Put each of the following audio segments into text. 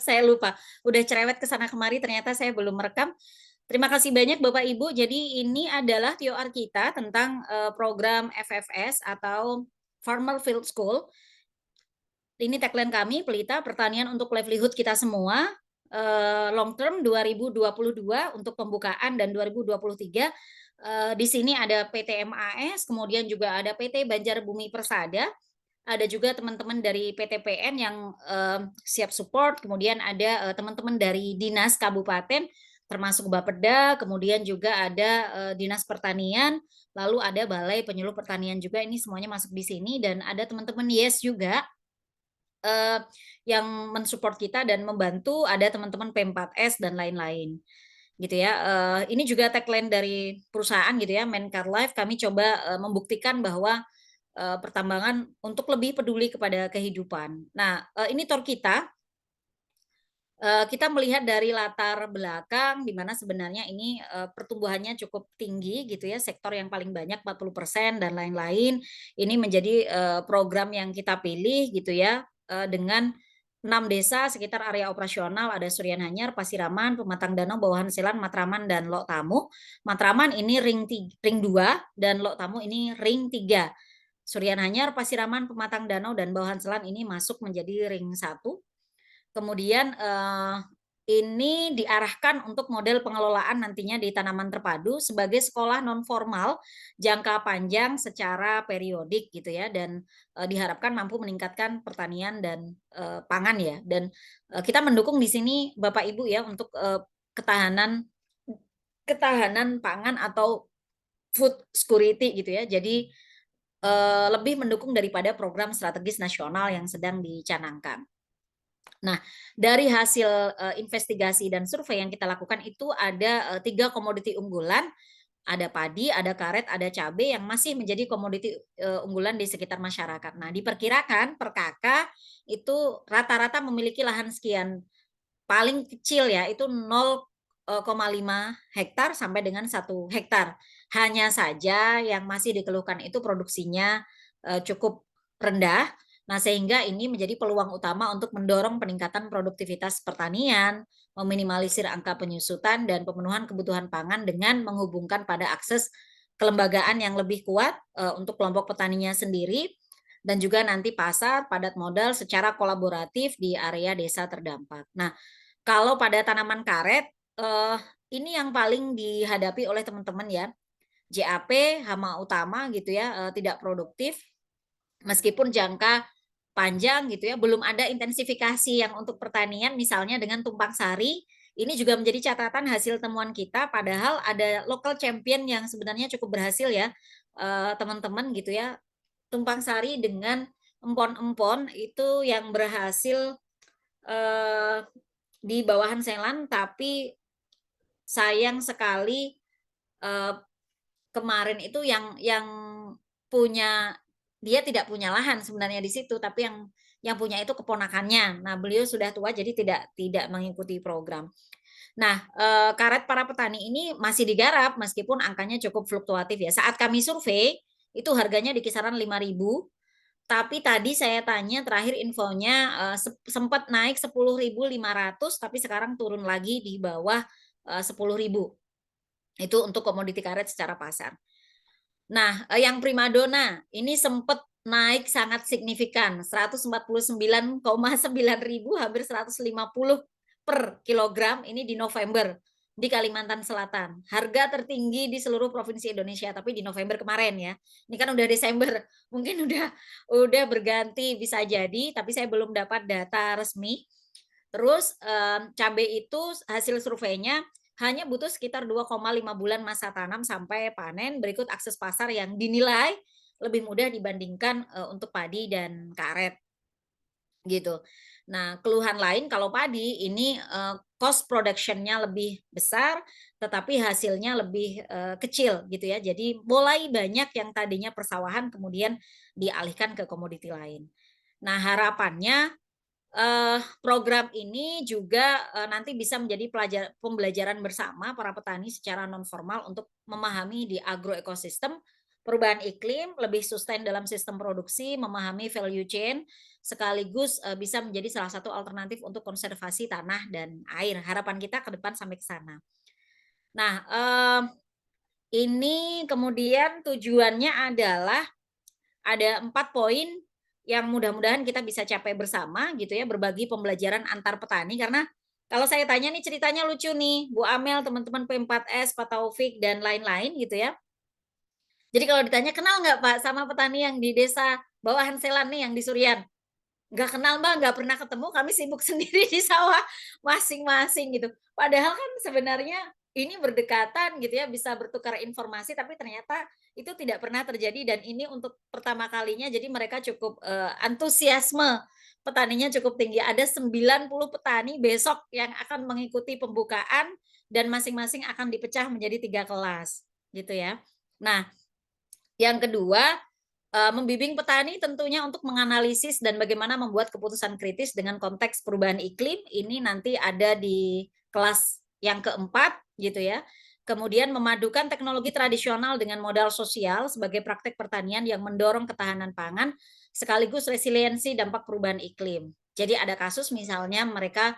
Saya lupa, udah cerewet ke sana kemari ternyata saya belum merekam. Terima kasih banyak Bapak Ibu. Jadi ini adalah TOR kita tentang, program FFS atau Farmer Field School. Ini tagline kami, Pelita Pertanian untuk Livelihood Kita Semua, long term 2022 untuk pembukaan dan 2023. Di sini ada PT MAS, kemudian juga ada PT Banjar Bumi Persada, ada juga teman-teman dari PTPN yang, siap support, kemudian ada, teman-teman dari dinas kabupaten, termasuk Bapeda, kemudian juga ada, dinas pertanian, lalu ada balai penyuluh pertanian juga, ini semuanya masuk di sini dan ada teman-teman YES juga, eee, yang mensupport kita dan membantu, ada teman-teman P4S dan lain-lain, gitu ya. Ini juga tagline dari perusahaan gitu ya, Mencar Life, kami coba, membuktikan bahwa pertambangan untuk lebih peduli kepada kehidupan. Nah, ini tor kita melihat dari latar belakang di mana sebenarnya ini, pertumbuhannya cukup tinggi gitu ya, sektor yang paling banyak 40% dan lain-lain. Ini menjadi, program yang kita pilih gitu ya, dengan 6 desa sekitar area operasional, ada Suryananyar, Pasiraman, Pematang Danau, Bawahan Selan, Matraman, dan Lok Tamu. Matraman ini ring 2 dan Lok Tamu ini ring 3. Suryananyar, Pasiraman, Pematang Danau, dan Bawahan Selan ini masuk menjadi ring 1. Kemudian, ini diarahkan untuk model pengelolaan nantinya di tanaman terpadu sebagai sekolah non formal jangka panjang secara periodik gitu ya dan, diharapkan mampu meningkatkan pertanian dan, pangan ya dan, kita mendukung di sini Bapak Ibu ya untuk, ketahanan ketahanan pangan atau food security gitu ya. Jadi, lebih mendukung daripada program strategis nasional yang sedang dicanangkan. Nah, dari hasil, investigasi dan survei yang kita lakukan itu ada, 3 komoditi unggulan, ada padi, ada karet, ada cabai yang masih menjadi komoditi, unggulan di sekitar masyarakat. Nah, diperkirakan per kakak itu rata-rata memiliki lahan sekian, paling kecil ya itu 0,5 hektar sampai dengan 1 hektar. Hanya saja yang masih dikeluhkan itu produksinya, cukup rendah. Nah, sehingga ini menjadi peluang utama untuk mendorong peningkatan produktivitas pertanian, meminimalisir angka penyusutan dan pemenuhan kebutuhan pangan dengan menghubungkan pada akses kelembagaan yang lebih kuat, untuk kelompok petaninya sendiri dan juga nanti pasar padat modal secara kolaboratif di area desa terdampak. Nah, kalau pada tanaman karet, eee, ini yang paling dihadapi oleh teman-teman ya, JAP, hama utama gitu ya, tidak produktif, meskipun jangka panjang gitu ya, belum ada intensifikasi yang untuk pertanian misalnya dengan tumpang sari, ini juga menjadi catatan hasil temuan kita, padahal ada local champion yang sebenarnya cukup berhasil ya, teman-teman gitu ya, tumpang sari dengan empon-empon itu yang berhasil, eee, di bawahan Selan, tapi sayang sekali, eee, kemarin itu yang punya dia tidak punya lahan sebenarnya di situ, tapi yang punya itu keponakannya. Nah, beliau sudah tua jadi tidak mengikuti program. Nah, karet para petani ini masih digarap meskipun angkanya cukup fluktuatif ya. Saat kami survei, itu harganya di kisaran 5.000. Tapi tadi saya tanya terakhir infonya, sempat naik 10.500 tapi sekarang turun lagi di bawah, 10.000. Itu untuk komoditi karet secara pasar. Nah, yang primadona ini sempat naik sangat signifikan, 149,9 ribu, hampir 150 per kilogram ini di November di Kalimantan Selatan. Harga tertinggi di seluruh provinsi Indonesia, tapi di November kemarin ya. Ini kan udah Desember, mungkin udah berganti bisa jadi, tapi saya belum dapat data resmi. Terus, cabai itu hasil surveinya hanya butuh sekitar 2,5 bulan masa tanam sampai panen, berikut akses pasar yang dinilai lebih mudah dibandingkan, untuk padi dan karet, gitu. Nah, keluhan lain kalau padi ini, cost production-nya lebih besar, tetapi hasilnya lebih, kecil gitu ya. Jadi mulai banyak yang tadinya persawahan kemudian dialihkan ke komoditi lain. Nah, harapannya program ini juga, nanti bisa menjadi pembelajaran bersama para petani secara non formal untuk memahami di agroekosistem, perubahan iklim, lebih sustain dalam sistem produksi, memahami value chain, sekaligus, bisa menjadi salah satu alternatif untuk konservasi tanah dan air. Harapan kita ke depan sampai ke sana. Nah, ini kemudian tujuannya adalah ada 4 poin yang mudah-mudahan kita bisa capai bersama gitu ya, berbagi pembelajaran antar petani karena kalau saya tanya nih ceritanya lucu nih, Bu Amel, teman-teman P4S, Pak Taufik dan lain-lain gitu ya. Jadi kalau ditanya, "Kenal nggak Pak sama petani yang di desa Bawahan Selan nih yang di Surian?" "Nggak kenal Mbak, nggak pernah ketemu, kami sibuk sendiri di sawah masing-masing," gitu. Padahal kan sebenarnya ini berdekatan gitu ya, bisa bertukar informasi, tapi ternyata itu tidak pernah terjadi dan ini untuk pertama kalinya, jadi mereka cukup, antusiasme petaninya cukup tinggi. Ada 90 petani besok yang akan mengikuti pembukaan dan masing-masing akan dipecah menjadi 3 kelas, gitu ya. Nah, yang kedua, membimbing petani tentunya untuk menganalisis dan bagaimana membuat keputusan kritis dengan konteks perubahan iklim, ini nanti ada di kelas yang keempat gitu ya. Kemudian memadukan teknologi tradisional dengan modal sosial sebagai praktek pertanian yang mendorong ketahanan pangan sekaligus resiliensi dampak perubahan iklim. Jadi ada kasus misalnya mereka,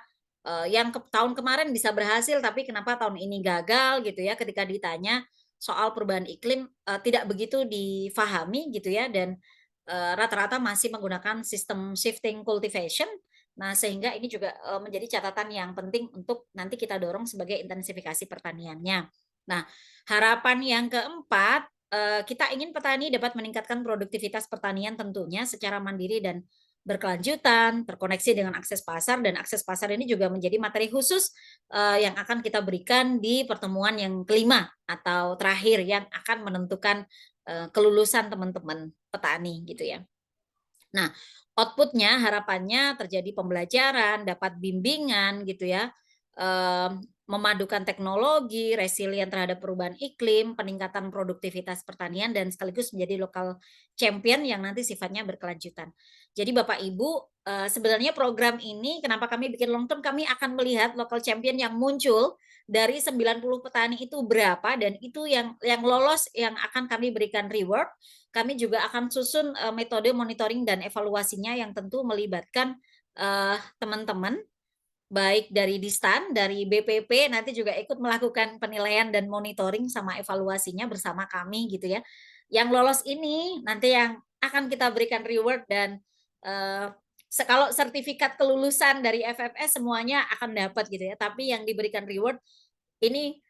yang tahun kemarin bisa berhasil tapi kenapa tahun ini gagal gitu ya ketika ditanya soal perubahan iklim, tidak begitu difahami gitu ya dan, rata-rata masih menggunakan sistem shifting cultivation. Nah, sehingga ini juga, menjadi catatan yang penting untuk nanti kita dorong sebagai intensifikasi pertaniannya. Nah, harapan yang keempat, kita ingin petani dapat meningkatkan produktivitas pertanian tentunya secara mandiri dan berkelanjutan, terkoneksi dengan akses pasar dan akses pasar ini juga menjadi materi khusus yang akan kita berikan di pertemuan yang kelima atau terakhir yang akan menentukan, kelulusan teman-teman petani gitu ya. Nah, outputnya harapannya terjadi pembelajaran, dapat bimbingan gitu ya, memadukan teknologi, resilient terhadap perubahan iklim, peningkatan produktivitas pertanian, dan sekaligus menjadi lokal champion yang nanti sifatnya berkelanjutan. Jadi Bapak Ibu, sebenarnya program ini kenapa kami bikin long term, kami akan melihat lokal champion yang muncul dari 90 petani itu berapa dan itu yang lolos yang akan kami berikan reward. Kami juga akan susun, metode monitoring dan evaluasinya yang tentu melibatkan, teman-teman, baik dari Distan, dari BPP, nanti juga ikut melakukan penilaian dan monitoring sama evaluasinya bersama kami gitu ya. Yang lolos ini nanti yang akan kita berikan reward dan, eee, kalau sertifikat kelulusan dari FFS semuanya akan dapat gitu ya, tapi yang diberikan reward ini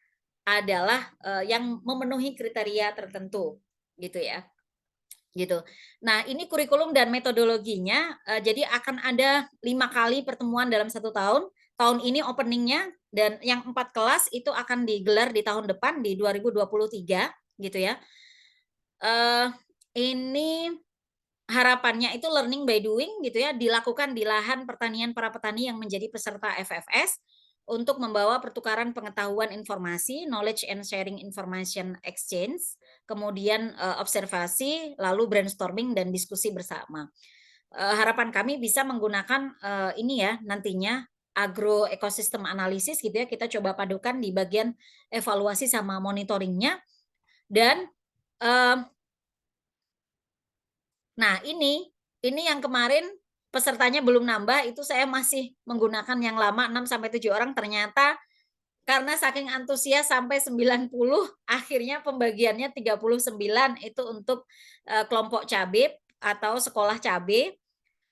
adalah, yang memenuhi kriteria tertentu, gitu ya. Gitu. Nah, ini kurikulum dan metodologinya, jadi akan ada 5 kali pertemuan dalam 1 tahun. Tahun ini openingnya dan yang 4 kelas itu akan digelar di tahun depan di 2023 gitu ya. Eee, ini harapannya itu learning by doing gitu ya, dilakukan di lahan pertanian para petani yang menjadi peserta FFS untuk membawa pertukaran pengetahuan informasi, knowledge and sharing information exchange, kemudian, observasi, lalu brainstorming dan diskusi bersama. Harapan kami bisa menggunakan, ini ya nantinya agro ecosystem analysis gitu ya, kita coba padukan di bagian evaluasi sama monitoringnya dan, eee nah ini yang kemarin pesertanya belum nambah, itu saya masih menggunakan yang lama 6 sampai 7 orang, ternyata karena saking antusias sampai 90, akhirnya pembagiannya 39 itu untuk, kelompok cabe atau sekolah cabe,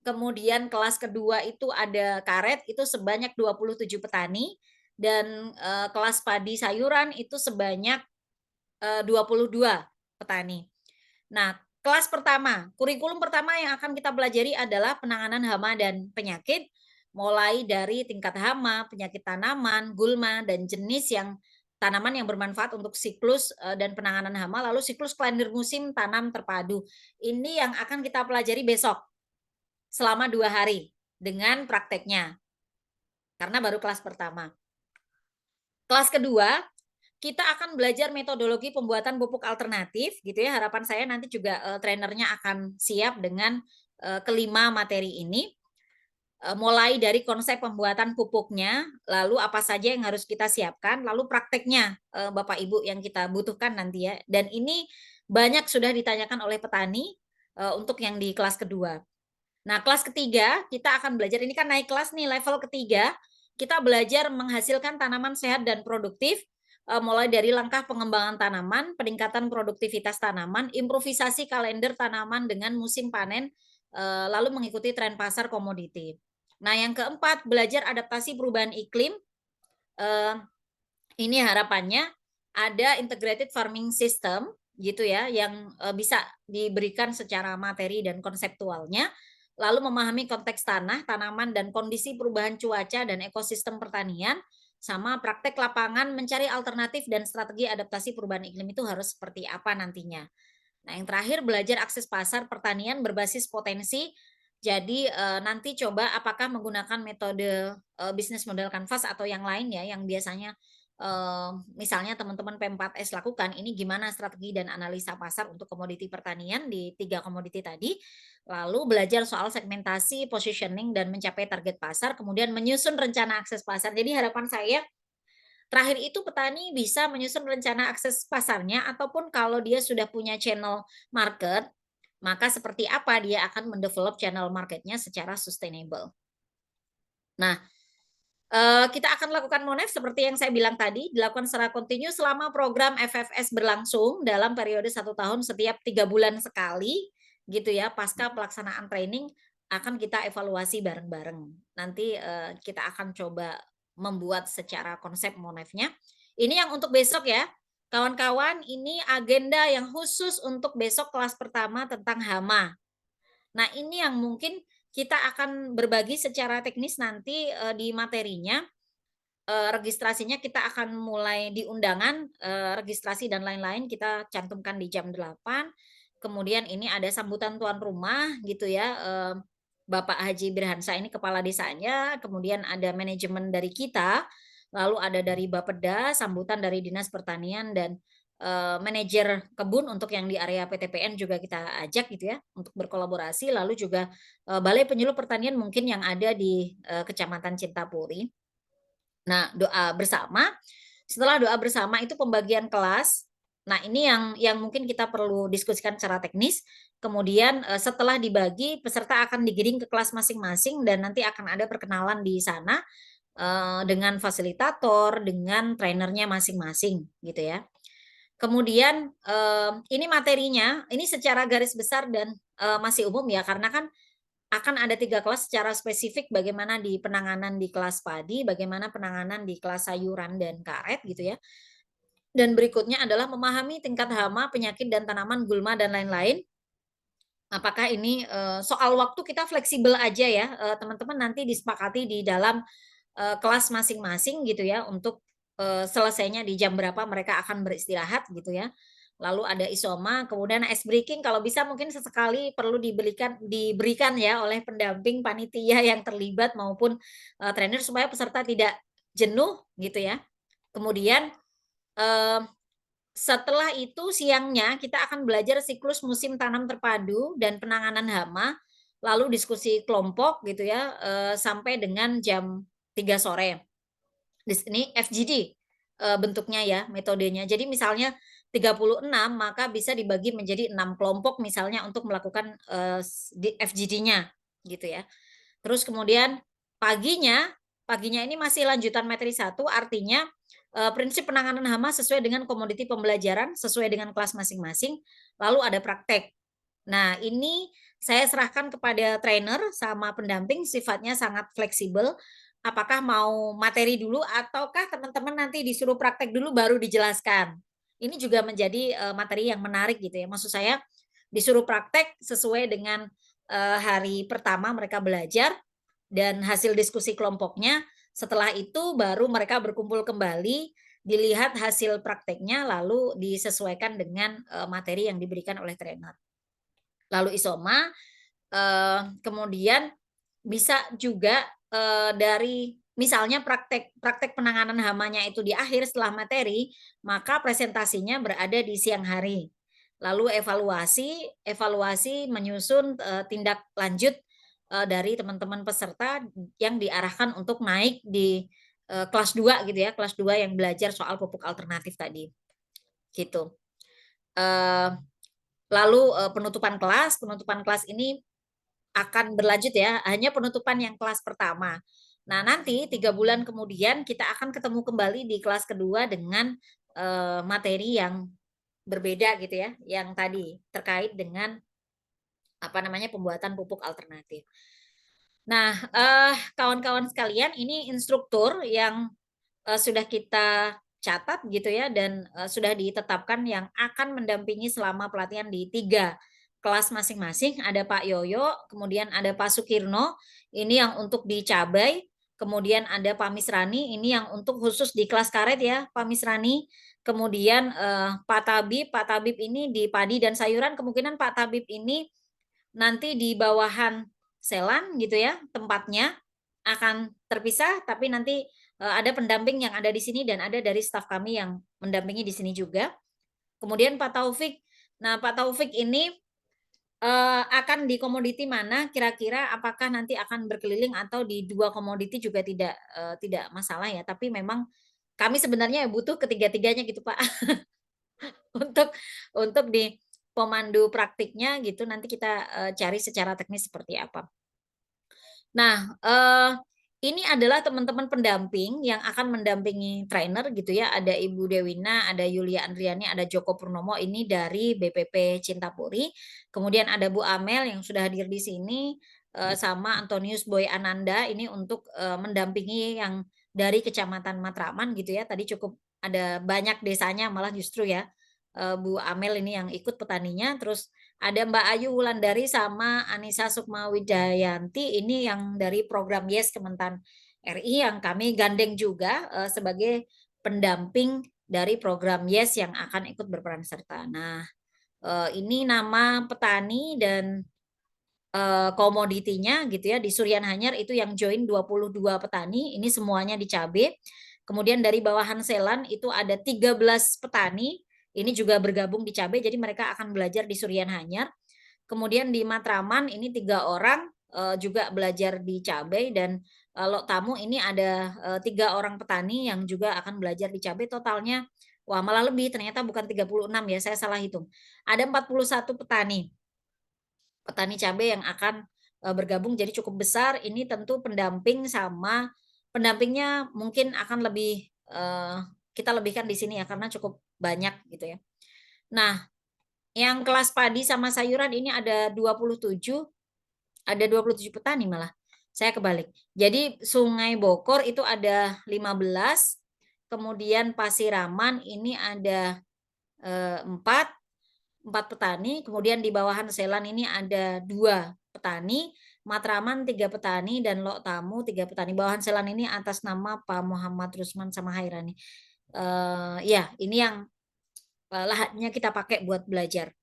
kemudian kelas kedua itu ada karet, itu sebanyak 27 petani, dan, kelas padi sayuran itu sebanyak, 22 petani. Nah, kelas pertama, kurikulum pertama yang akan kita pelajari adalah penanganan hama dan penyakit, mulai dari tingkat hama, penyakit tanaman, gulma, dan jenis yang tanaman yang bermanfaat untuk siklus dan penanganan hama, lalu siklus kalender musim tanam terpadu. Ini yang akan kita pelajari besok selama 2 hari dengan prakteknya, karena baru kelas pertama. Kelas kedua, kita akan belajar metodologi pembuatan pupuk alternatif gitu ya, harapan saya nanti juga, trainernya akan siap dengan, ke-5 materi ini, mulai dari konsep pembuatan pupuknya, lalu apa saja yang harus kita siapkan, lalu prakteknya, Bapak Ibu yang kita butuhkan nanti ya, dan ini banyak sudah ditanyakan oleh petani, untuk yang di kelas kedua. Nah, kelas ketiga kita akan belajar, ini kan naik kelas nih, level ketiga, kita belajar menghasilkan tanaman sehat dan produktif, mulai dari langkah pengembangan tanaman, peningkatan produktivitas tanaman, improvisasi kalender tanaman dengan musim panen, lalu mengikuti tren pasar komoditi. Nah, yang keempat, belajar adaptasi perubahan iklim, eee, ini harapannya ada integrated farming system gitu ya, yang, bisa diberikan secara materi dan konseptualnya, lalu memahami konteks tanah, tanaman, dan kondisi perubahan cuaca dan ekosistem pertanian, sama praktek lapangan mencari alternatif dan strategi adaptasi perubahan iklim itu harus seperti apa nantinya. Nah, yang terakhir belajar akses pasar pertanian berbasis potensi. Jadi, nanti coba apakah menggunakan metode, bisnis model kanvas atau yang lain ya, yang biasanya, misalnya teman-teman P4S lakukan, ini gimana strategi dan analisa pasar untuk komoditi pertanian di 3 komoditi tadi, lalu belajar soal segmentasi, positioning, dan mencapai target pasar, kemudian menyusun rencana akses pasar. Jadi harapan saya terakhir itu petani bisa menyusun rencana akses pasarnya ataupun kalau dia sudah punya channel market, maka seperti apa dia akan mendevelop channel marketnya secara sustainable. Nah, kita akan lakukan Monef seperti yang saya bilang tadi, dilakukan secara kontinu selama program FFS berlangsung dalam periode 1 tahun setiap 3 bulan sekali, gitu ya. Pasca pelaksanaan training akan kita evaluasi bareng-bareng. Nanti, kita akan coba membuat secara konsep Monefnya. Ini yang untuk besok ya, kawan-kawan, ini agenda yang khusus untuk besok kelas pertama tentang hama. Nah, ini yang mungkin kita akan berbagi secara teknis nanti, di materinya. Registrasinya kita akan mulai di undangan, registrasi dan lain-lain kita cantumkan di jam 8. Kemudian ini ada sambutan tuan rumah gitu ya, Bapak Haji Birhansa ini kepala desanya, kemudian ada manajemen dari kita, lalu ada dari Bapeda, sambutan dari Dinas Pertanian dan, manajer kebun untuk yang di area PTPN juga kita ajak gitu ya, untuk berkolaborasi, lalu juga, Balai Penyuluh Pertanian mungkin yang ada di, Kecamatan Cintapuri. Nah, doa bersama, setelah doa bersama itu pembagian kelas. Nah, ini yang mungkin kita perlu diskusikan secara teknis. Kemudian, setelah dibagi, peserta akan digiring ke kelas masing-masing dan nanti akan ada perkenalan di sana, dengan fasilitator, dengan trainernya masing-masing, gitu ya. Kemudian, ini materinya, ini secara garis besar dan, masih umum ya, karena kan akan ada 3 kelas secara spesifik bagaimana di penanganan di kelas padi, bagaimana penanganan di kelas sayuran dan karet gitu ya. Dan berikutnya adalah memahami tingkat hama, penyakit dan tanaman gulma dan lain-lain. Apakah ini, soal waktu kita fleksibel aja ya, teman-teman nanti disepakati di dalam, kelas masing-masing gitu ya untuk, selesainya di jam berapa mereka akan beristirahat gitu ya. Lalu ada isoma, kemudian ice breaking kalau bisa mungkin sesekali perlu diberikan ya oleh pendamping panitia yang terlibat maupun, trainer supaya peserta tidak jenuh gitu ya. Kemudian, eee, setelah itu siangnya kita akan belajar siklus musim tanam terpadu dan penanganan hama, lalu diskusi kelompok gitu ya, sampai dengan jam 3 sore. Di sini FGD, bentuknya ya, metodenya. Jadi misalnya 36 maka bisa dibagi menjadi 6 kelompok misalnya untuk melakukan, FGD-nya gitu ya. Terus kemudian paginya paginya ini masih lanjutan materi 1 artinya, prinsip penanganan hama sesuai dengan komoditi pembelajaran, sesuai dengan kelas masing-masing, lalu ada praktek. Nah, ini saya serahkan kepada trainer sama pendamping sifatnya sangat fleksibel. Apakah mau materi dulu ataukah teman-teman nanti disuruh praktek dulu baru dijelaskan. Ini juga menjadi, materi yang menarik gitu ya. Maksud saya disuruh praktek sesuai dengan, hari pertama mereka belajar dan hasil diskusi kelompoknya. Setelah itu baru mereka berkumpul kembali, dilihat hasil prakteknya lalu disesuaikan dengan, materi yang diberikan oleh trainer. Lalu isoma, kemudian bisa juga, dari misalnya praktek praktek penanganan hamanya itu di akhir setelah materi, maka presentasinya berada di siang hari. Lalu evaluasi evaluasi menyusun, tindak lanjut, dari teman-teman peserta yang diarahkan untuk naik di, kelas 2 gitu ya, kelas 2 yang belajar soal pupuk alternatif tadi, gitu. Eee, lalu, penutupan kelas ini akan berlanjut ya, hanya penutupan yang kelas pertama. Nah, nanti 3 bulan kemudian kita akan ketemu kembali di kelas kedua dengan, materi yang berbeda gitu ya, yang tadi terkait dengan, apa namanya, pembuatan pupuk alternatif. Nah, kawan-kawan sekalian, ini instruktur yang sudah kita catat gitu ya dan, sudah ditetapkan yang akan mendampingi selama pelatihan di 3 kelas masing-masing. Ada Pak Yoyo, kemudian ada Pak Sukirno, ini yang untuk di cabai, kemudian ada Pak Misrani, ini yang untuk khusus di kelas karet ya, Pak Misrani. Kemudian, Pak Tabib ini di padi dan sayuran, kemungkinan Pak Tabib ini nanti di bawahan selan gitu ya, tempatnya akan terpisah, tapi nanti, ada pendamping yang ada di sini dan ada dari staf kami yang mendampingi di sini juga. Kemudian Pak Taufik, nah Pak Taufik ini, akan di komoditi mana kira-kira apakah nanti akan berkeliling atau di 2 komoditi juga tidak masalah ya, tapi memang kami sebenarnya butuh ketiga-tiganya gitu Pak, untuk di pemandu praktiknya gitu, nanti kita, cari secara teknis seperti apa. Nah, ini adalah teman-teman pendamping yang akan mendampingi trainer gitu ya, ada Ibu Dewina, ada Yulia Andriani, ada Joko Purnomo, ini dari BPP Cintapuri. Kemudian ada Bu Amel yang sudah hadir di sini, sama Antonius Boy Ananda, ini untuk, mendampingi yang dari Kecamatan Matraman gitu ya, tadi cukup ada banyak desanya malah justru ya, Bu Amel ini yang ikut petaninya, terus ada Mbak Ayu Wulandari sama Anissa Sukmawidayanti ini yang dari program YES Kementan RI yang kami gandeng juga, sebagai pendamping dari program YES yang akan ikut berperan serta. Nah, ini nama petani dan, komoditinya gitu ya, di Suryan Hanyar itu yang join 22 petani, ini semuanya di cabe. Kemudian dari bawahan Selan itu ada 13 petani, ini juga bergabung di cabe, jadi mereka akan belajar di Suryan Hanyar. Kemudian di Matraman ini 3 orang, juga belajar di cabai dan kalau tamu ini ada, 3 orang petani yang juga akan belajar di cabai totalnya wah malah lebih ternyata bukan 36 ya, saya salah hitung. Ada 41 petani, petani cabai yang akan, bergabung jadi cukup besar, ini tentu pendamping sama pendampingnya mungkin akan lebih, kita lebihkan di sini ya karena cukup banyak gitu ya. Nah, yang kelas padi sama sayuran ini ada 27 petani malah, saya kebalik. Jadi Sungai Bokor itu ada 15, kemudian Pasiraman ini ada, 4 petani, kemudian di bawahan Selan ini ada 2 petani, Matraman 3 petani, dan Lok Tamu 3 petani. Bawahan Selan ini atas nama Pak Muhammad Rusman sama Hairani. Ya ini yang, lahannya kita pakai buat belajar.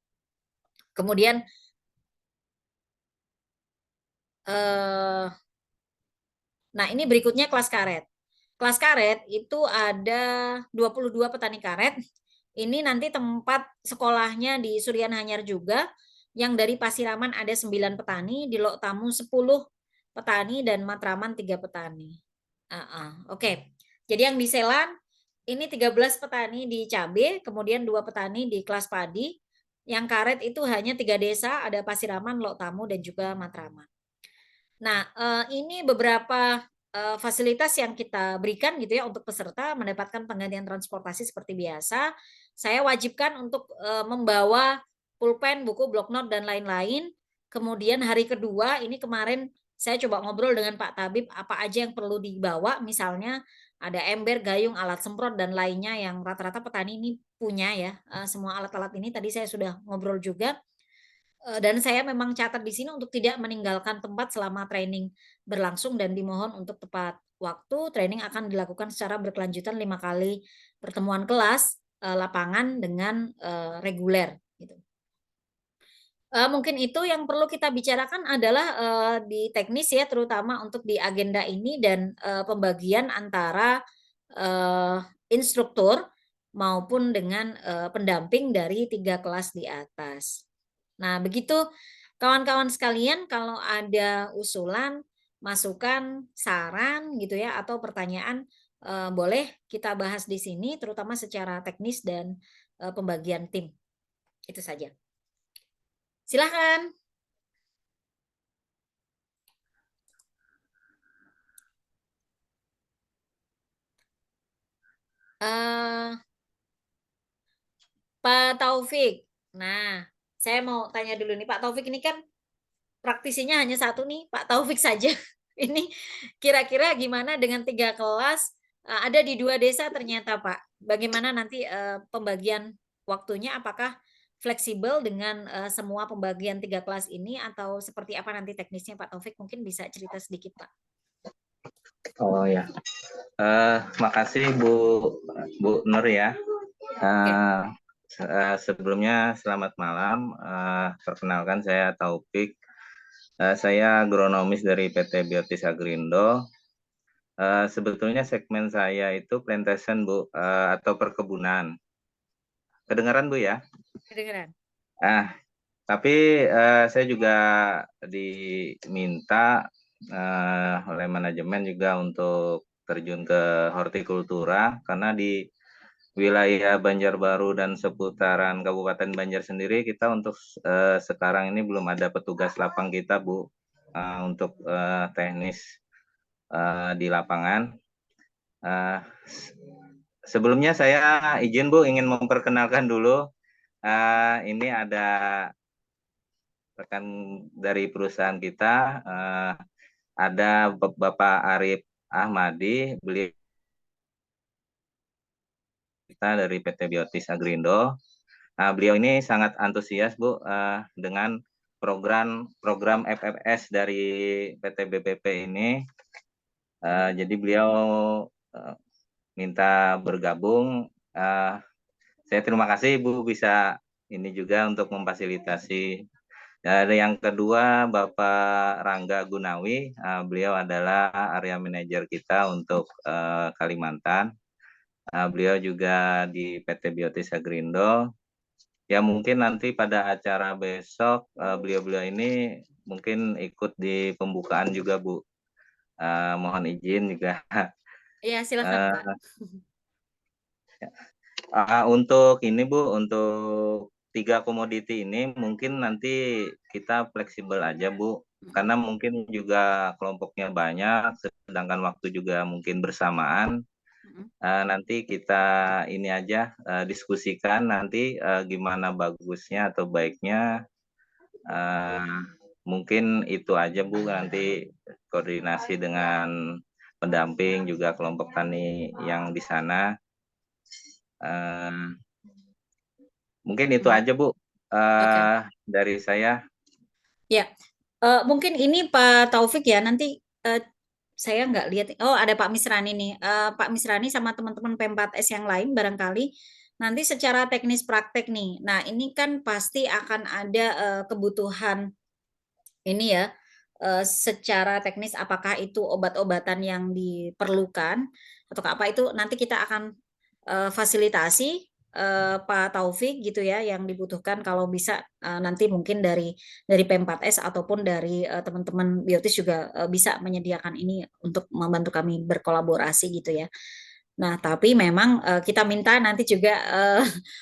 Kemudian, eee nah, ini berikutnya kelas karet. Kelas karet itu ada 22 petani karet. Ini nanti tempat sekolahnya di Surian Hanyar juga, yang dari Pasiraman ada 9 petani, di Lok Tamu 10 petani, dan Matraman 3 petani. Heeh, oke. Jadi yang di Selan, ini 13 petani di cabe, kemudian 2 petani di kelas padi. Yang karet itu hanya 3 desa, ada Pasiraman, Lok Tamu, dan juga Matraman. Nah, ini beberapa, fasilitas yang kita berikan gitu ya untuk peserta mendapatkan penggantian transportasi seperti biasa. Saya wajibkan untuk, membawa pulpen, buku, bloknot, dan lain-lain. Kemudian hari kedua ini kemarin saya coba ngobrol dengan Pak Tabib apa aja yang perlu dibawa, misalnya ada ember, gayung, alat semprot, dan lainnya yang rata-rata petani ini punya ya, semua alat-alat ini tadi saya sudah ngobrol juga. Dan saya memang catat di sini untuk tidak meninggalkan tempat selama training berlangsung dan dimohon untuk tepat waktu. Training akan dilakukan secara berkelanjutan 5 kali pertemuan kelas, lapangan dengan, reguler gitu. Mungkin itu yang perlu kita bicarakan adalah, di teknis ya terutama untuk di agenda ini dan, pembagian antara, eee, instruktur maupun dengan, pendamping dari 3 kelas di atas. Nah, begitu kawan-kawan sekalian, kalau ada usulan, masukan, saran gitu ya, atau pertanyaan, boleh kita bahas di sini, terutama secara teknis dan, pembagian tim. Itu saja. Silahkan. Eh, Pak Taufik. Nah, saya mau tanya dulu nih, Pak Taufik ini kan praktisinya hanya satu nih, Pak Taufik saja. Ini kira-kira gimana dengan 3 kelas, ada di 2 desa ternyata, Pak. Bagaimana nanti, pembagian waktunya, apakah fleksibel dengan, semua pembagian 3 kelas ini atau seperti apa nanti teknisnya Pak Taufik? Mungkin bisa cerita sedikit, Pak. Oh ya, makasih Bu Nur ya. Oke, Eh, Sebelumnya selamat malam. Perkenalkan saya Taufik. Saya agronomis dari PT Biotis Agrindo. Sebetulnya segmen saya itu plantation Bu, atau perkebunan. Kedengaran Bu ya? kedengeran. Ah, tapi saya juga diminta oleh manajemen juga untuk terjun ke hortikultura karena di wilayah Banjarbaru dan seputaran Kabupaten Banjar sendiri kita untuk sekarang ini belum ada petugas lapang kita Bu, untuk teknis di lapangan. Eh, Sebelumnya saya izin Bu ingin memperkenalkan dulu, ini ada rekan dari perusahaan kita, ada Bapak Arif Ahmadi, beliau kita dari PT Biotis Agrindo. Nah, beliau ini sangat antusias Bu, dengan program FFS dari PT BPP ini. Jadi beliau uh, minta bergabung. Saya terima kasih Bu bisa ini juga untuk memfasilitasi. Dan yang kedua Bapak Rangga Gunawi, beliau adalah area manajer kita untuk Kalimantan. Beliau juga di PT Biotis Agrindo. Ya mungkin nanti pada acara besok beliau-beliau ini mungkin ikut di pembukaan juga Bu. Mohon izin juga. Iya, silakan, Pak. Untuk ini Bu, untuk 3 komoditi ini mungkin nanti kita fleksibel aja Bu, Mhm, karena mungkin juga kelompoknya banyak, sedangkan waktu juga mungkin bersamaan. mhm. Nanti kita ini aja diskusikan nanti gimana bagusnya atau baiknya. Eh, Mungkin itu aja Bu, nanti koordinasi dengan pendamping juga kelompok tani yang di sana. Eh, Mungkin itu Mhm. aja Bu, Oke. dari saya. Ya, mungkin ini Pak Taufik ya, nanti, saya nggak lihat oh ada Pak Misrani nih, Pak Misrani sama teman-teman P4S yang lain barangkali, nanti secara teknis praktek nih. Nah, ini kan pasti akan ada, kebutuhan ini ya, secara teknis apakah itu obat-obatan yang diperlukan atau apa itu nanti kita akan, fasilitasi, Pak Taufik gitu ya yang dibutuhkan kalau bisa, nanti mungkin dari P4S ataupun dari, teman-teman Biotis juga, bisa menyediakan ini untuk membantu kami berkolaborasi gitu ya. Nah, tapi memang, kita minta nanti juga,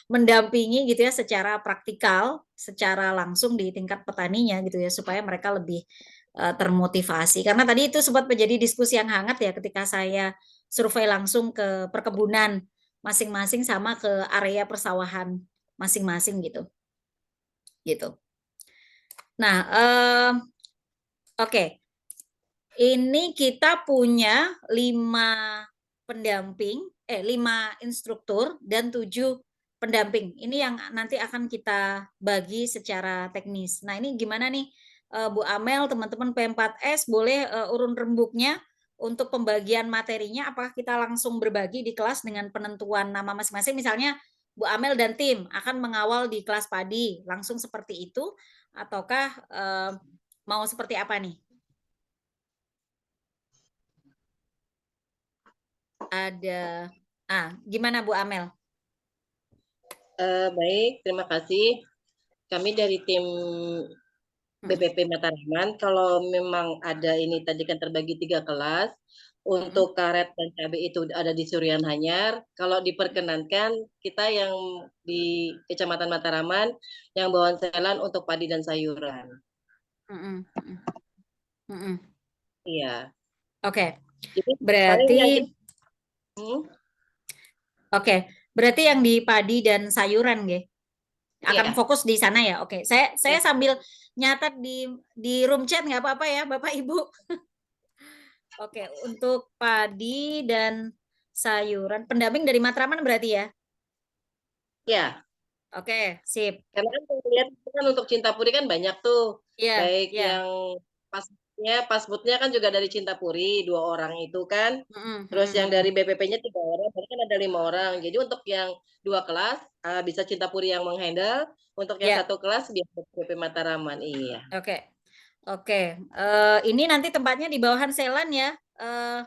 mendampingi gitu ya secara praktikal, secara langsung di tingkat petaninya gitu ya, supaya mereka lebih, termotivasi. Karena tadi itu sempat menjadi diskusi yang hangat ya ketika saya survei langsung ke perkebunan masing-masing sama ke area persawahan masing-masing gitu, gitu. Nah, oke. Ini kita punya 5 pendamping, 5 instruktur dan 7 pendamping. Ini yang nanti akan kita bagi secara teknis. Nah, ini gimana nih, Bu Amel, teman-teman P4S boleh, urun rembuknya untuk pembagian materinya, apakah kita langsung berbagi di kelas dengan penentuan nama masing-masing? Misalnya Bu Amel dan tim akan mengawal di kelas padi, langsung seperti itu ataukah, mau seperti apa nih? Ada gimana Bu Amel? Baik, terima kasih. Kami dari tim Mhm, BPP Mataraman, kalau memang ada ini tadi kan terbagi 3 kelas, mhm, untuk karet dan cabai itu ada di Surian Hanyar. Kalau diperkenankan, kita yang di Kecamatan Mataraman, yang bawaan selan untuk padi dan sayuran. mhm, mhm, mhm. Iya. Oke, Jadi paling berarti yang hmm, Oke, berarti yang di padi dan sayuran, nggih? Akan Iya, fokus di sana ya. Oke, saya ya, sambil nyatat di room chat nggak apa-apa ya, Bapak Ibu. Oke, untuk padi dan sayuran, pendamping dari Matraman berarti ya. ya. Oke, sip. Karena kan saya lihat itu kan untuk Cintapuri kan banyak tuh, Iya, baik iya. yang pasbutnya kan juga dari Cintapuri 2 orang itu kan, Mm-mm, terus mm-mm, yang mm-mm. dari BPP-nya 3 orang, berarti kan ada 5 orang. Jadi untuk yang 2 kelas bisa Cintapuri yang menghandle, untuk yang Ya, 1 kelas biar BPP Mataraman. Iya, oke. Oke, ini nanti tempatnya di bawahan Selan ya,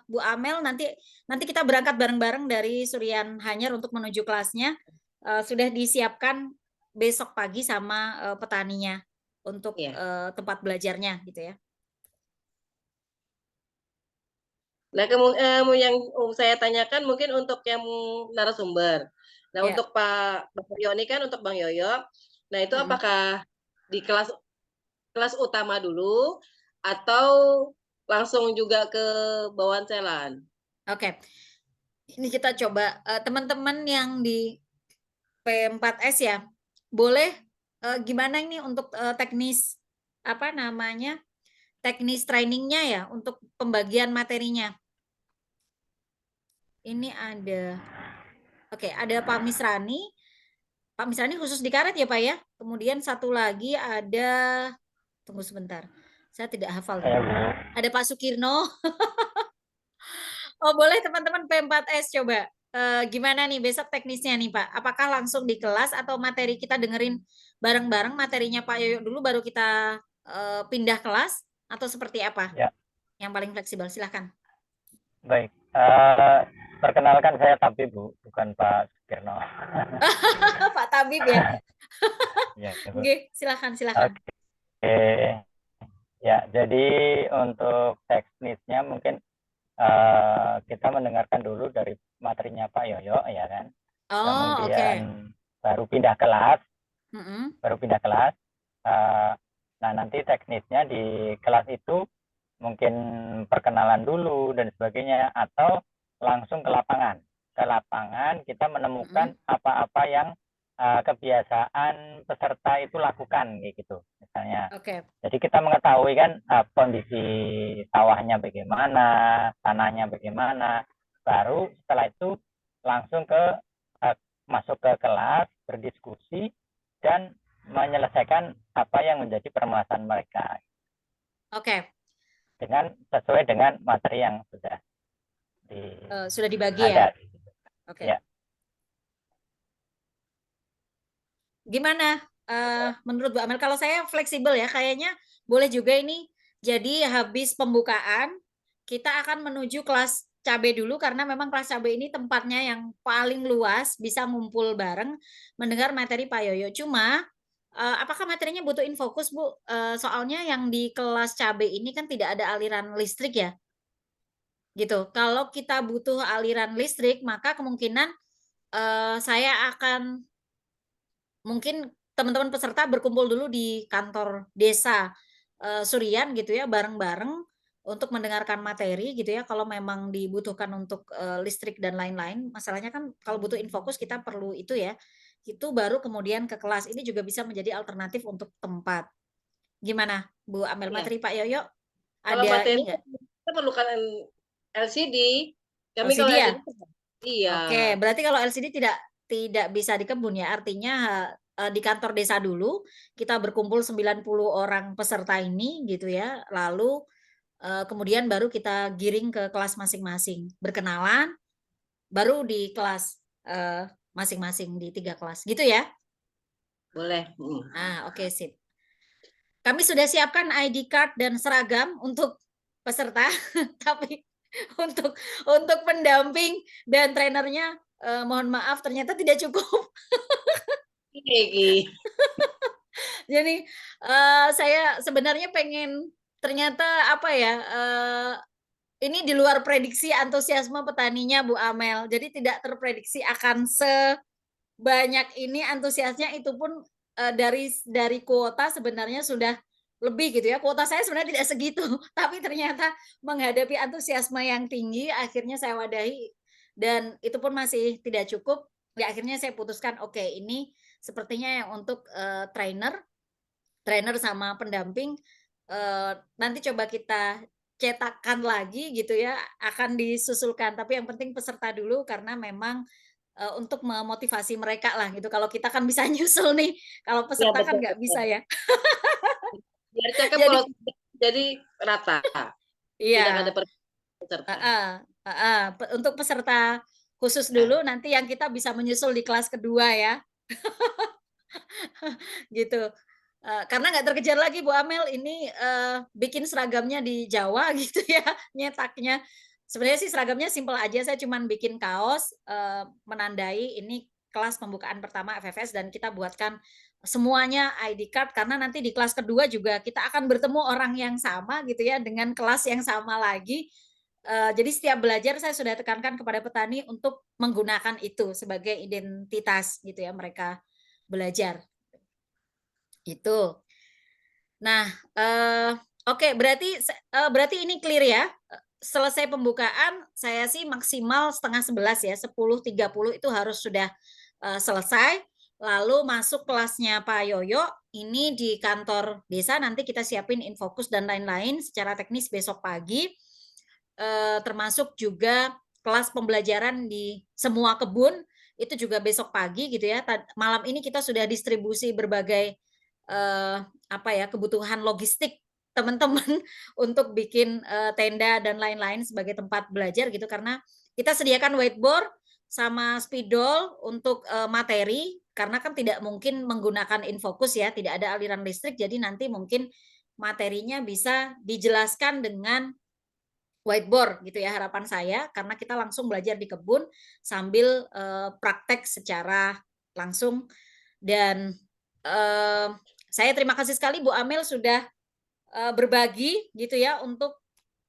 Bu Amel. Nanti kita berangkat bareng-bareng dari Surian Hanyar untuk menuju kelasnya. Sudah disiapkan besok pagi sama petaninya untuk iya. tempat belajarnya gitu ya. Nah, yang saya tanyakan mungkin untuk yang narasumber. Nah, Ya. untuk Bang Yoyo ini kan untuk Bang Yoyo. Nah, itu Mm-mm. apakah di kelas kelas utama dulu atau langsung juga ke bawaan selan? Oke, ini kita coba teman-teman yang di P4S ya, boleh gimana ini untuk teknis apa namanya teknis trainingnya ya untuk pembagian materinya. Ini ada, oke, ada Pak Misrani. Pak Misrani khusus di karet ya Pak ya. Kemudian satu lagi ada, tunggu sebentar, saya tidak hafal Saya nih. Bu. Ada Pak Sukirno. Oh boleh teman-teman P4S coba. Gimana nih besok teknisnya nih Pak? Apakah langsung di kelas atau materi kita dengerin bareng-bareng materinya Pak Yoyo dulu baru kita pindah kelas atau seperti apa? Ya, Yang paling fleksibel silahkan. baik. Perkenalkan saya Tabib Bu, bukan Pak Sukirno. Pak Tabib ya. Ya, Bu. Oke, silahkan silahkan. Oke. Ya, jadi untuk teknisnya mungkin kita mendengarkan dulu dari materinya Pak Yoyo, ya kan. Oh oke. Kemudian baru pindah kelas, Mm-mm. Eh, nah, nanti teknisnya di kelas itu mungkin perkenalan dulu dan sebagainya, atau langsung ke lapangan. Ke lapangan kita menemukan Mm-mm. apa-apa yang kebiasaan peserta itu lakukan, kayak gitu. Misalnya, Oke. jadi kita mengetahui kan kondisi sawahnya bagaimana, tanahnya bagaimana. Baru setelah itu langsung masuk ke kelas, berdiskusi dan menyelesaikan apa yang menjadi permasalahan mereka Oke. dengan sesuai dengan materi yang sudah Sudah dibagi ya. ada. Oke. Ya, Gimana menurut Bu Amel? Kalau saya fleksibel ya, kayaknya boleh juga ini. Jadi habis pembukaan kita akan menuju kelas cabai dulu karena memang kelas cabai ini tempatnya yang paling luas, bisa ngumpul bareng mendengar materi Pak Yoyo. Cuma apakah materinya butuh infokus Bu? Soalnya yang di kelas cabai ini kan tidak ada aliran listrik ya. Gitu. Kalau kita butuh aliran listrik, maka kemungkinan saya akan mungkin teman-teman peserta berkumpul dulu di kantor desa Surian gitu ya, bareng-bareng untuk mendengarkan materi gitu ya. Kalau memang dibutuhkan untuk listrik dan lain-lain, masalahnya kan kalau butuh infokus kita perlu itu ya. Itu baru kemudian ke kelas. Ini juga bisa menjadi alternatif untuk tempat. Gimana Bu Amel, Iya. materi Pak Yoyo? Kalau Ada materi ini enggak? kita perlukan LCD. Kami kalau LCD ya? LCD iya. Oke, berarti kalau LCD tidak bisa di kebun ya. Artinya di kantor desa dulu kita berkumpul 90 orang peserta ini gitu ya. Lalu kemudian baru kita giring ke kelas masing-masing. Berkenalan baru di kelas masing-masing di 3 kelas. Gitu ya. Boleh. Oke, sip. Kami sudah siapkan ID card dan seragam untuk peserta, tapi untuk pendamping dan trainernya mohon maaf ternyata tidak cukup. Iki. Jadi saya sebenarnya pengen ternyata apa ya ini di luar prediksi antusiasme petaninya Bu Amel. Jadi tidak terprediksi akan sebanyak ini antusiasnya, itu pun dari kuota sebenarnya sudah lebih gitu ya. Kuota saya sebenarnya tidak segitu, tapi ternyata menghadapi antusiasme yang tinggi akhirnya saya wadahi Dan itu pun masih tidak cukup, ya akhirnya saya putuskan, oke ini sepertinya yang untuk, trainer sama pendamping, nanti coba kita cetakkan lagi gitu ya, akan disusulkan. Tapi yang penting peserta dulu karena memang, untuk memotivasi mereka lah gitu. Kalau kita kan bisa nyusul nih, kalau Ya peserta kan betul, nggak betul. bisa ya. Biar cakep Jadi kalau jadi rata, tidak ada iya, peserta. heeh heeh, untuk peserta khusus Nah, dulu, nanti yang kita bisa menyusul di kelas kedua ya, gitu. Karena nggak terkejar lagi Bu Amel ini, bikin seragamnya di Jawa gitu ya, nyetaknya. Sebenarnya sih seragamnya simpel aja, saya cuman bikin kaos, menandai ini kelas pembukaan pertama FFS dan kita buatkan semuanya ID card karena nanti di kelas kedua juga kita akan bertemu orang yang sama gitu ya, dengan kelas yang sama lagi. Jadi setiap belajar saya sudah tekankan kepada petani untuk menggunakan itu sebagai identitas gitu ya, mereka belajar, gitu. Nah, oke berarti ini clear ya, selesai pembukaan saya sih maksimal 10:30 ya, 10:30 itu harus sudah, selesai, lalu masuk kelasnya Pak Yoyo, ini di kantor desa nanti kita siapin infokus dan lain-lain secara teknis besok pagi, termasuk juga kelas pembelajaran di semua kebun, itu juga besok pagi gitu ya, malam ini kita sudah distribusi berbagai, apa ya, kebutuhan logistik teman-teman untuk bikin, tenda dan lain-lain sebagai tempat belajar gitu, karena kita sediakan whiteboard sama spidol untuk, materi, karena kan tidak mungkin menggunakan infokus ya, tidak ada aliran listrik, jadi nanti mungkin materinya bisa dijelaskan dengan whiteboard gitu ya harapan saya, karena kita langsung belajar di kebun sambil, praktek secara langsung dan, eee, saya terima kasih sekali Bu Amel sudah, berbagi gitu ya untuk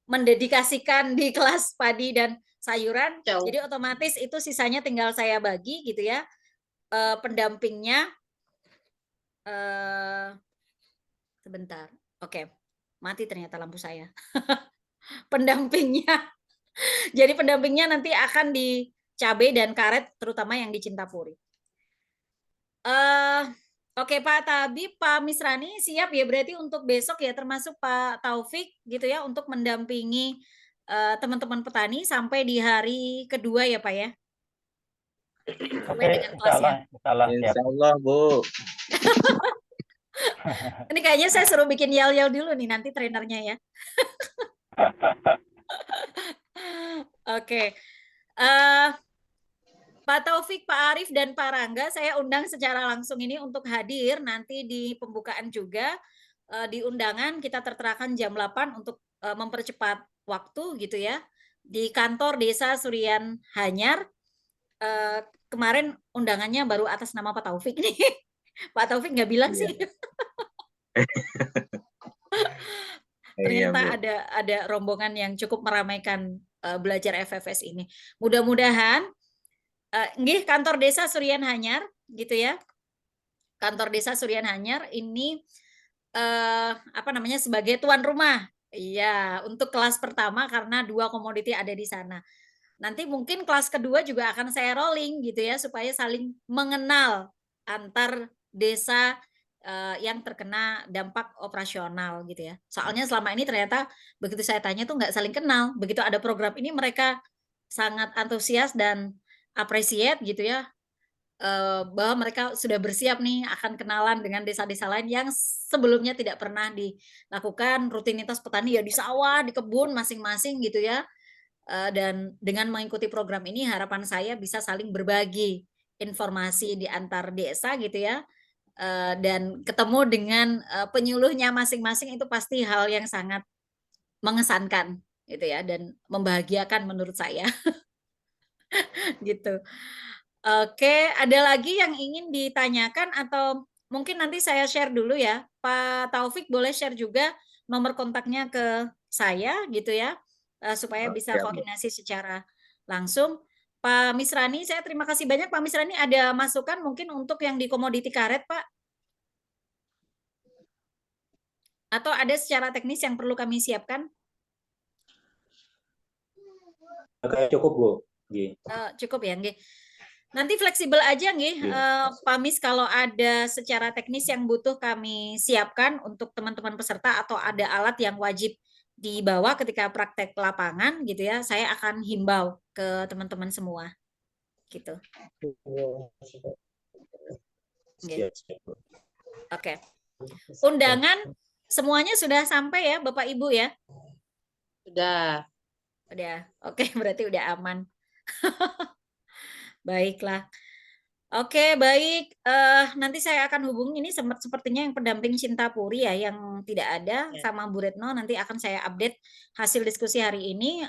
mendedikasikan di kelas padi dan sayuran. jauh. Jadi otomatis itu sisanya tinggal saya bagi gitu ya, pendampingnya, eee, sebentar, oke, mati ternyata lampu saya. Pendampingnya jadi pendampingnya nanti akan di cabai dan karet terutama yang di Cintapuri. Eh, oke Pak Tabib, Pak Misrani siap ya berarti untuk besok ya termasuk Pak Taufik gitu ya untuk mendampingi, teman-teman petani sampai di hari kedua ya Pak ya? Sesuai Oke, dengan kelasnya. insya Allah siap. Insya Allah Bu. Ini kayaknya saya suruh bikin yel-yel dulu nih nanti trainernya ya. Oke, Pak Taufik, Pak Arif, dan Pak Rangga, saya undang secara langsung ini untuk hadir nanti di pembukaan juga. Di undangan kita terterakan jam 8 untuk mempercepat waktu gitu ya. Di kantor Desa Surian Hanyar, kemarin undangannya baru atas nama Pak Taufik nih. Pak Taufik nggak bilang Iya. sih. Iya Ternyata Bu. ada rombongan yang cukup meramaikan belajar FFS ini. Mudah-mudahan nggih kantor desa Surian Hanyar gitu ya. Kantor desa Surian Hanyar ini apa namanya sebagai tuan rumah. Iya, untuk kelas pertama karena 2 komoditi ada di sana. Nanti mungkin kelas kedua juga akan saya rolling gitu ya supaya saling mengenal antar desa yang terkena dampak operasional gitu ya. Soalnya selama ini ternyata begitu saya tanya tuh nggak saling kenal. Begitu ada program ini mereka sangat antusias dan appreciate gitu ya, bahwa mereka sudah bersiap nih akan kenalan dengan desa-desa lain yang sebelumnya tidak pernah dilakukan rutinitas petani ya di sawah, di kebun masing-masing gitu ya. Dan dengan mengikuti program ini harapan saya bisa saling berbagi informasi di antar desa gitu ya, dan ketemu dengan, penyuluhnya masing-masing itu pasti hal yang sangat mengesankan gitu ya dan membahagiakan menurut saya gitu. Oke, ada lagi yang ingin ditanyakan atau mungkin nanti saya share dulu ya. Pak Taufik boleh share juga nomor kontaknya ke saya gitu ya, supaya Oh, bisa siap Bu. koordinasi secara langsung. Pak Misrani, saya terima kasih banyak Pak Misrani ada masukan mungkin untuk yang di komoditi karet Pak? Atau ada secara teknis yang perlu kami siapkan? Oke, cukup Bu. Nggih. Cukup ya, nggih. Nanti fleksibel aja nggih, Pak Mis, kalau ada secara teknis yang butuh kami siapkan untuk teman-teman peserta atau ada alat yang wajib dibawa ketika praktek lapangan gitu ya, saya akan himbau ke teman-teman semua. Gitu. Nggih. Siap, siap, Bu. Oke. Undangan semuanya sudah sampai ya, Bapak Ibu ya? Sudah. Udah. Oke, berarti udah aman. Baiklah. Oke, baik. Nanti saya akan hubungi ini sepertinya yang pendamping Cinta Puri ya, yang tidak ada Ya. sama Bu Retno. Nanti akan saya update hasil diskusi hari ini.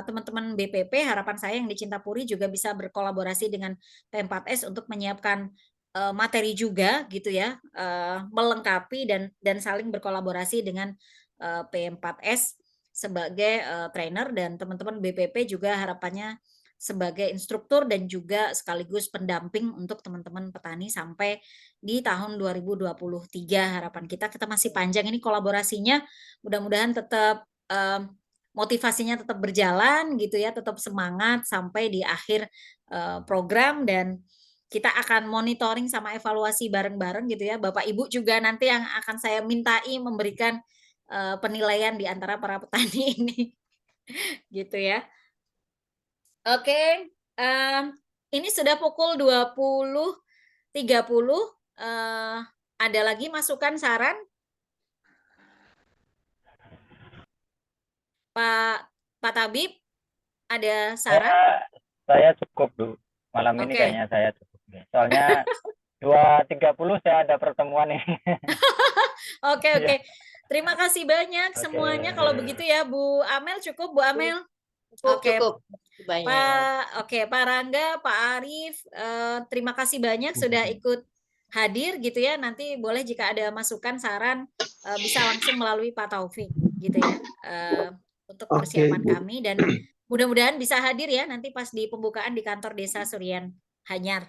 Teman-teman BPP, harapan saya yang di Cinta Puri juga bisa berkolaborasi dengan P4S untuk menyiapkan materi juga gitu ya, melengkapi dan saling berkolaborasi dengan P4S sebagai trainer, dan teman-teman BPP juga harapannya sebagai instruktur dan juga sekaligus pendamping untuk teman-teman petani sampai di tahun 2023. Harapan kita masih panjang ini kolaborasinya, mudah-mudahan tetap motivasinya tetap berjalan gitu ya, tetap semangat sampai di akhir program, dan kita akan monitoring sama evaluasi bareng-bareng gitu ya. Bapak Ibu juga nanti yang akan saya mintai memberikan penilaian di antara para petani ini. Gitu ya. Oke, ini sudah pukul 20.30. Ada lagi masukan, saran? Pak Tabib, ada saran? Saya cukup, Bu. Malam ini Oke. kayaknya saya cukup. Soalnya 2.30 saya ada pertemuan nih. Oke. Iya. Terima kasih banyak Oke. semuanya kalau begitu ya, Bu Amel. Cukup, Bu Amel? Cukup. Banyak. Pak Rangga, Pak Arief, terima kasih banyak sudah ikut hadir gitu ya. Nanti boleh jika ada masukan, saran, bisa langsung melalui Pak Taufik gitu ya, untuk persiapan kami, dan mudah-mudahan bisa hadir ya nanti pas di pembukaan di kantor Desa Surian Hanyar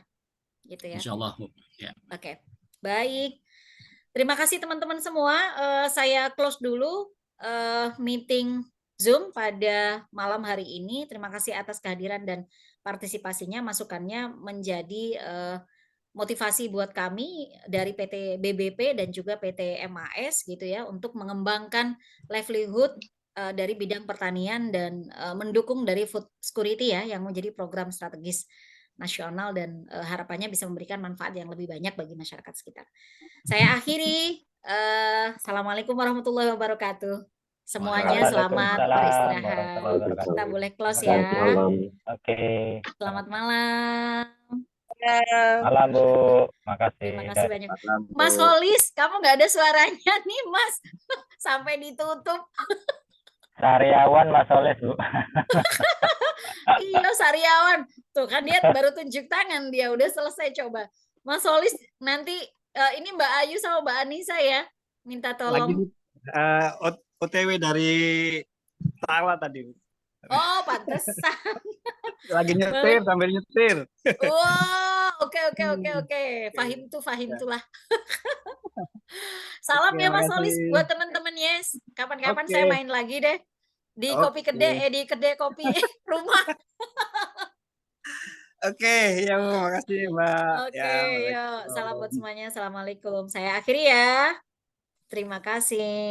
gitu ya. Insyaallah, Bu. Ya. Oke, baik. Terima kasih teman-teman semua. Saya close dulu meeting Zoom pada malam hari ini. Terima kasih atas kehadiran dan partisipasinya, masukannya menjadi motivasi buat kami dari PT BBP dan juga PT MAS gitu ya, untuk mengembangkan livelihood dari bidang pertanian dan mendukung dari food security ya, yang menjadi program strategis nasional, dan harapannya bisa memberikan manfaat yang lebih banyak bagi masyarakat sekitar. Saya akhiri. Assalamualaikum warahmatullahi wabarakatuh. Semuanya selamat beristirahat. Kita boleh close ya. Oke. Selamat malam. Malam, Bu. Makasih. Terima kasih banyak. Mas Holis, kamu nggak ada suaranya nih, Mas. Sampai ditutup. Sariawan Mas Holis, Bu. Iya, Sariawan. Tuh kan dia baru tunjuk tangan, dia udah selesai coba. Mas Holis, nanti ini Mbak Ayu sama Mbak Anissa ya, minta tolong. Lagi OTW dari Tawa tadi. Oh, pantesan. Lagi nyetir, sambil nyetir. Wow, oke. Fahim tuh lah. Salam ya Mas Holis buat teman-teman Yes. Kapan-kapan saya main lagi deh di kopi kedai, di kedai kopi rumah. Oke, ya Bu, makasih Mbak. Oke, yuk. Salam buat semuanya. Assalamualaikum. Saya akhiri ya. Terima kasih.